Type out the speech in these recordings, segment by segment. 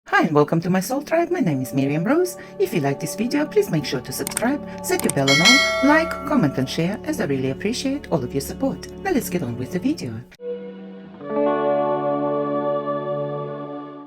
Hi and welcome to my soul tribe. My name is Miriam Rose. If you like this video, please make sure to subscribe, set your bell on all, like, comment and share, as I really appreciate all of your support. Now let's get on with the video.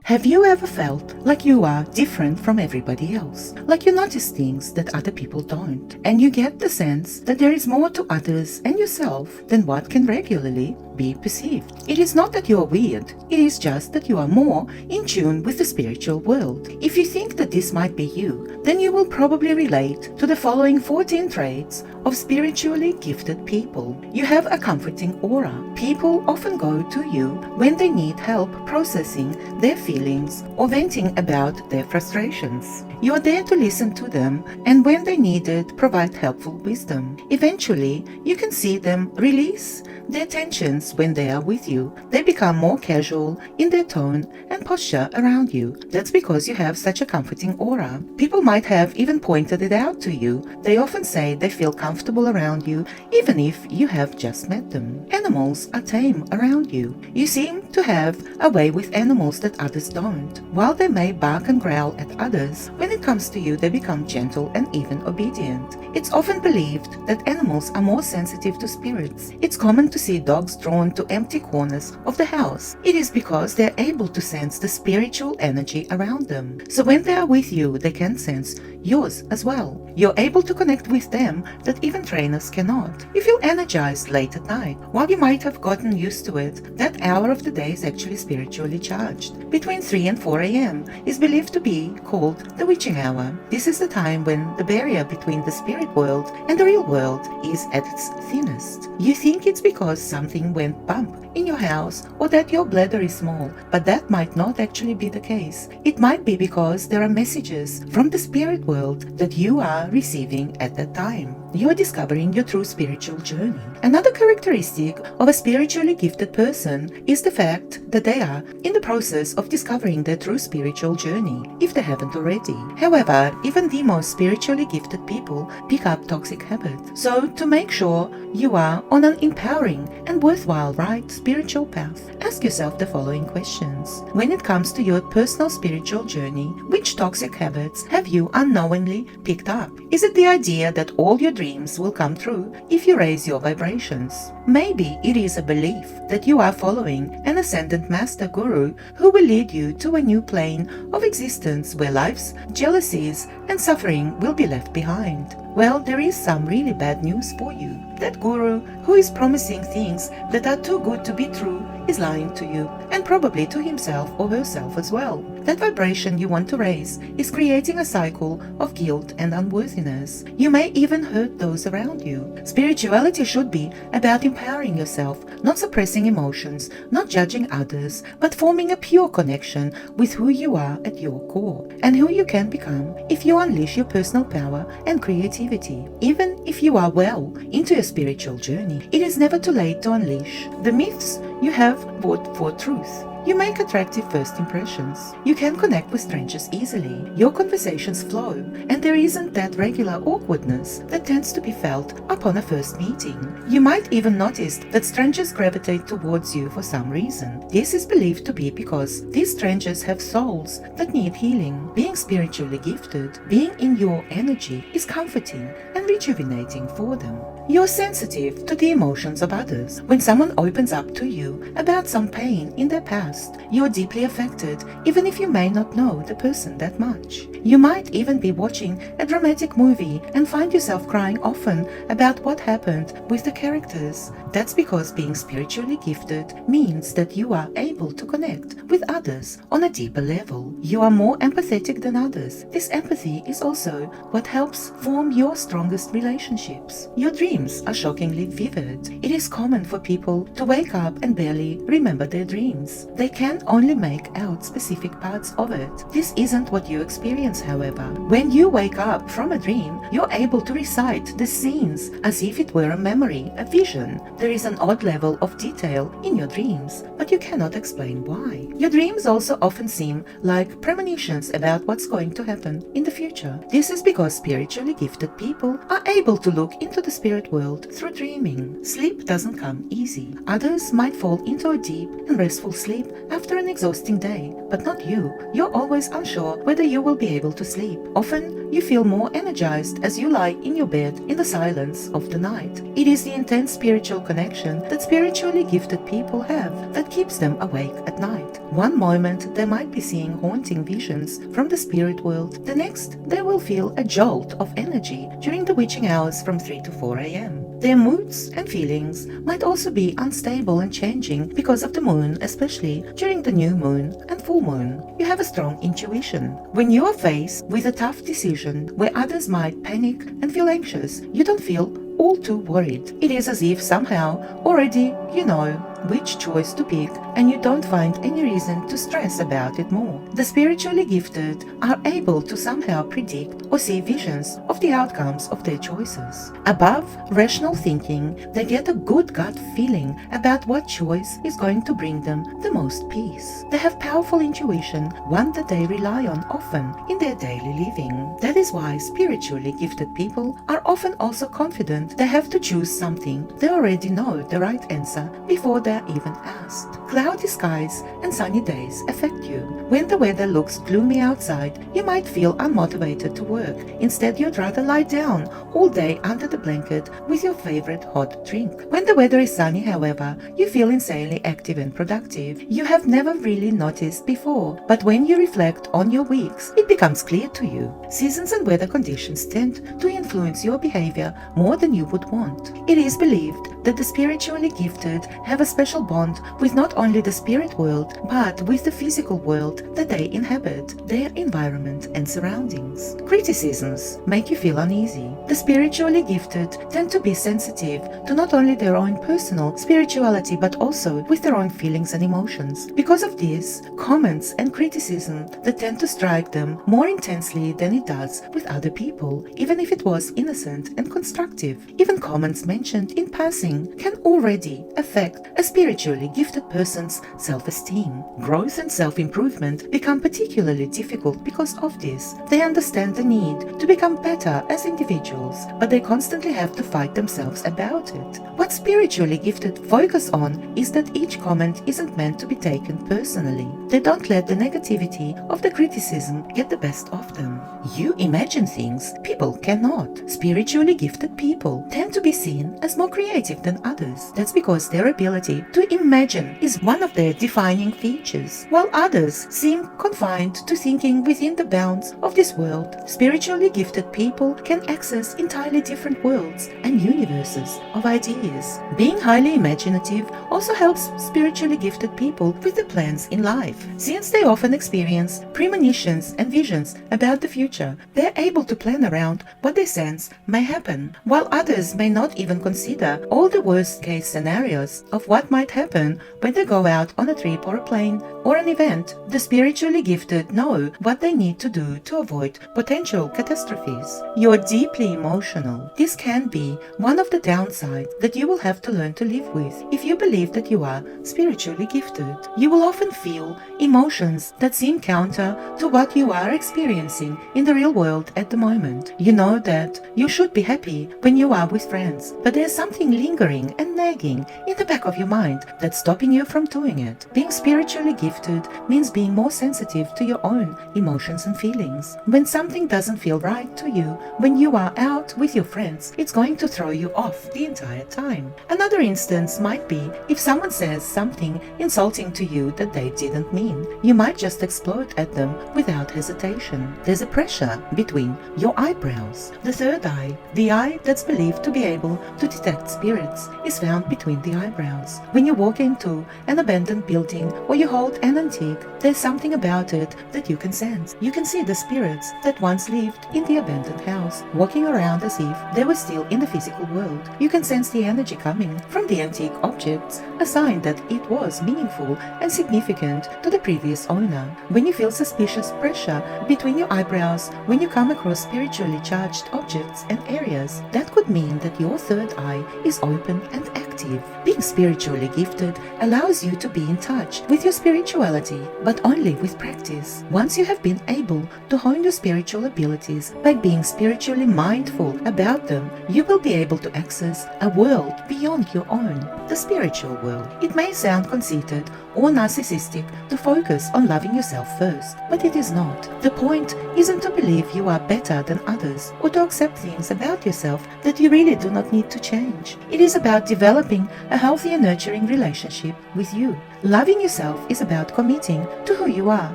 Have you ever felt like you are different from everybody else? Like you notice things that other people don't, and you get the sense that there is more to others and yourself than what can regularly be perceived. It is not that you are weird, it is just that you are more in tune with the spiritual world. If you think that this might be you, then you will probably relate to the following 14 traits of spiritually gifted people. You have a comforting aura. People often go to you when they need help processing their feelings or venting about their frustrations. You are there to listen to them, and when they need it, provide helpful wisdom. Eventually, you can see them release their tensions when they are with you. They become more casual in their tone and posture around you. That's because you have such a comforting aura. People might have even pointed it out to you. They often say they feel comfortable around you, even if you have just met them. Animals are tame around you. You seem to have a way with animals that others don't. While they may bark and growl at others, when it comes to you, they become gentle and even obedient. It's often believed that animals are more sensitive to spirits. It's common to see dogs drawn to empty corners of the house. It is because they're able to sense the spiritual energy around them. So when they are with you, they can sense yours as well. You're able to connect with them that even trainers cannot. You feel energized late at night. While you might have gotten used to it, that hour of the day is actually spiritually charged. Between 3 and 4 a.m. is believed to be called the witching hour. This is the time when the barrier between the spirit world and the real world is at its thinnest. You think it's because something went bump in your house or that your bladder is small, but that might not actually be the case. It might be because there are messages from the spirit world that you are receiving at that time. You are discovering your true spiritual journey. Another characteristic of a spiritually gifted person is the fact that they are in the process of discovering their true spiritual journey, if they haven't already. However, even the most spiritually gifted people pick up toxic habits. So, to make sure you are on an empowering and worthwhile right spiritual path, ask yourself the following questions. When it comes to your personal spiritual journey, which toxic habits have you unknowingly picked up? Is it the idea that all your dreams will come true if you raise your vibrations? Maybe it is a belief that you are following an ascendant master guru who will lead you to a new plane of existence where life's jealousies and suffering will be left behind. Well, there is some really bad news for you. That guru who is promising things that are too good to be true is lying to you, and probably to himself or herself as well. That vibration you want to raise is creating a cycle of guilt and unworthiness. You may even hurt those around you. Spirituality should be about empowering yourself, not suppressing emotions, not judging others, but forming a pure connection with who you are at your core, and who you can become if you unleash your personal power and creativity. Even if you are well into your spiritual journey, it is never too late to unleash the myths you have bought for truth. You make attractive first impressions. You can connect with strangers easily. Your conversations flow, and there isn't that regular awkwardness that tends to be felt upon a first meeting. You might even notice that strangers gravitate towards you for some reason. This is believed to be because these strangers have souls that need healing. Being spiritually gifted, being in your energy, is comforting and rejuvenating for them. You're sensitive to the emotions of others. When someone opens up to you about some pain in their past, you're deeply affected, even if you may not know the person that much. You might even be watching a dramatic movie and find yourself crying often about what happened with the characters. That's because being spiritually gifted means that you are able to connect with others on a deeper level. You are more empathetic than others. This empathy is also what helps form your strongest relationships. Your dreams are shockingly vivid. It is common for people to wake up and barely remember their dreams. They can only make out specific parts of it. This isn't what you experience, however. When you wake up from a dream, you're able to recite the scenes as if it were a memory, a vision. There is an odd level of detail in your dreams, but you cannot explain why. Your dreams also often seem like premonitions about what's going to happen in the future. This is because spiritually gifted people are able to look into the spirit spirit world through dreaming. Sleep doesn't come easy. Others might fall into a deep and restful sleep after an exhausting day, but not you. You're always unsure whether you will be able to sleep. Often, you feel more energized as you lie in your bed in the silence of the night. It is the intense spiritual connection that spiritually gifted people have that keeps them awake at night. One moment, they might be seeing haunting visions from the spirit world. The next, they will feel a jolt of energy during the witching hours from 3 to 4 a.m. Their moods and feelings might also be unstable and changing because of the moon, especially during the new moon and full moon. You have a strong intuition. When you are faced with a tough decision where others might panic and feel anxious, you don't feel all too worried. It is as if somehow already you know which choice to pick and you don't find any reason to stress about it more. The spiritually gifted are able to somehow predict or see visions of the outcomes of their choices. Above rational thinking, they get a good gut feeling about what choice is going to bring them the most peace. They have powerful intuition, one that they rely on often in their daily living. That is why spiritually gifted people are often also confident they have to choose something. They already know the right answer before they're even asked. Cloudy skies and sunny days affect you. When the weather looks gloomy outside, you might feel unmotivated to work. Instead, you'd rather lie down all day under the blanket with your favorite hot drink. When the weather is sunny, however, you feel insanely active and productive. You have never really noticed before, but when you reflect on your weeks, it becomes clear to you. Seasons and weather conditions tend to influence your behavior more than you would want. It is believed that the spiritually gifted have a special bond with not only the spirit world, but with the physical world that they inhabit, their environment and surroundings. Criticisms make you feel uneasy. The spiritually gifted tend to be sensitive to not only their own personal spirituality, but also with their own feelings and emotions. Because of this, comments and criticism that tend to strike them more intensely than it does with other people, even if it was innocent and constructive. Even comments mentioned in passing can already affect a spiritually gifted person's self-esteem. Growth and self-improvement become particularly difficult because of this. They understand the need to become better as individuals, but they constantly have to fight themselves about it. What spiritually gifted focus on is that each comment isn't meant to be taken personally. They don't let the negativity of the criticism get the best of them. You imagine things people cannot. Spiritually gifted people tend to be seen as more creative than others. That's because their ability to imagine is one of their defining features, while others seem confined to thinking within the bounds of this world. Spiritually gifted people can access entirely different worlds and universes of ideas. Being highly imaginative also helps spiritually gifted people with their plans in life. Since they often experience premonitions and visions about the future, they're able to plan around what they sense may happen, while others may not even consider all the worst-case scenarios of what might happen when they go out on a trip or a plane or an event. The spiritually gifted know what they need to do to avoid potential catastrophes. You're deeply emotional. This can be one of the downsides that you will have to learn to live with if you believe that you are spiritually gifted. You will often feel emotions that seem counter to what you are experiencing in the real world at the moment. You know that you should be happy when you are with friends, but there's something lingering and nagging in the back of your mind that's stopping you from doing it. Being spiritually gifted means being more sensitive to your own emotions and feelings. When something doesn't feel right to you when you are out with your friends, it's going to throw you off the entire time. Another instance might be if someone says something insulting to you that they didn't mean. You might just explode at them without hesitation. There's a pressure between your eyebrows. The third eye, the eye that's believed to be able to detect spirits, is found between the eyebrows. When you walk into an abandoned building or you hold an antique, there's something about it that you can sense. You can see the spirits that once lived in the abandoned house, walking around as if they were still in the physical world. You can sense the energy coming from the antique objects, a sign that it was meaningful and significant to the previous owner. When you feel suspicious pressure between your eyebrows when you come across spiritually charged objects and areas, that could mean that your third eye is open and active. active. Being spiritually gifted allows you to be in touch with your spirituality, but only with practice. Once you have been able to hone your spiritual abilities by being spiritually mindful about them, you will be able to access a world beyond your own, the spiritual world. It may sound conceited or narcissistic to focus on loving yourself first, but it is not. The point isn't to believe you are better than others or to accept things about yourself that you really do not need to change. It is about developing a healthy and nurturing relationship with you. Loving yourself is about committing to who you are,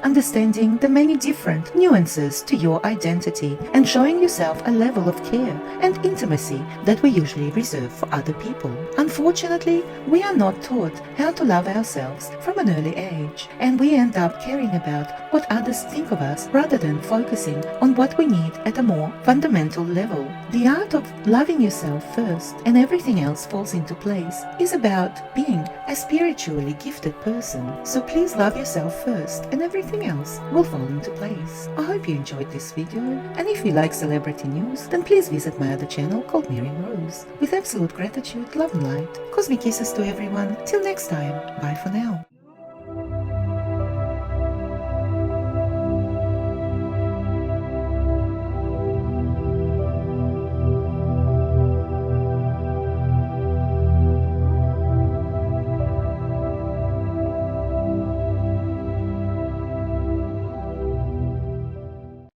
understanding the many different nuances to your identity, and showing yourself a level of care and intimacy that we usually reserve for other people. Unfortunately, we are not taught how to love ourselves from an early age, and we end up caring about what others think of us rather than focusing on what we need at a more fundamental level. The art of loving yourself first and everything else falls into place is about being a spiritually gifted person. So please love yourself first and everything else will fall into place. I hope you enjoyed this video, and if you like celebrity news, then please visit my other channel called Miriam Rose. With absolute gratitude, love and light. Cosmic kisses to everyone. Till next time. Bye for now.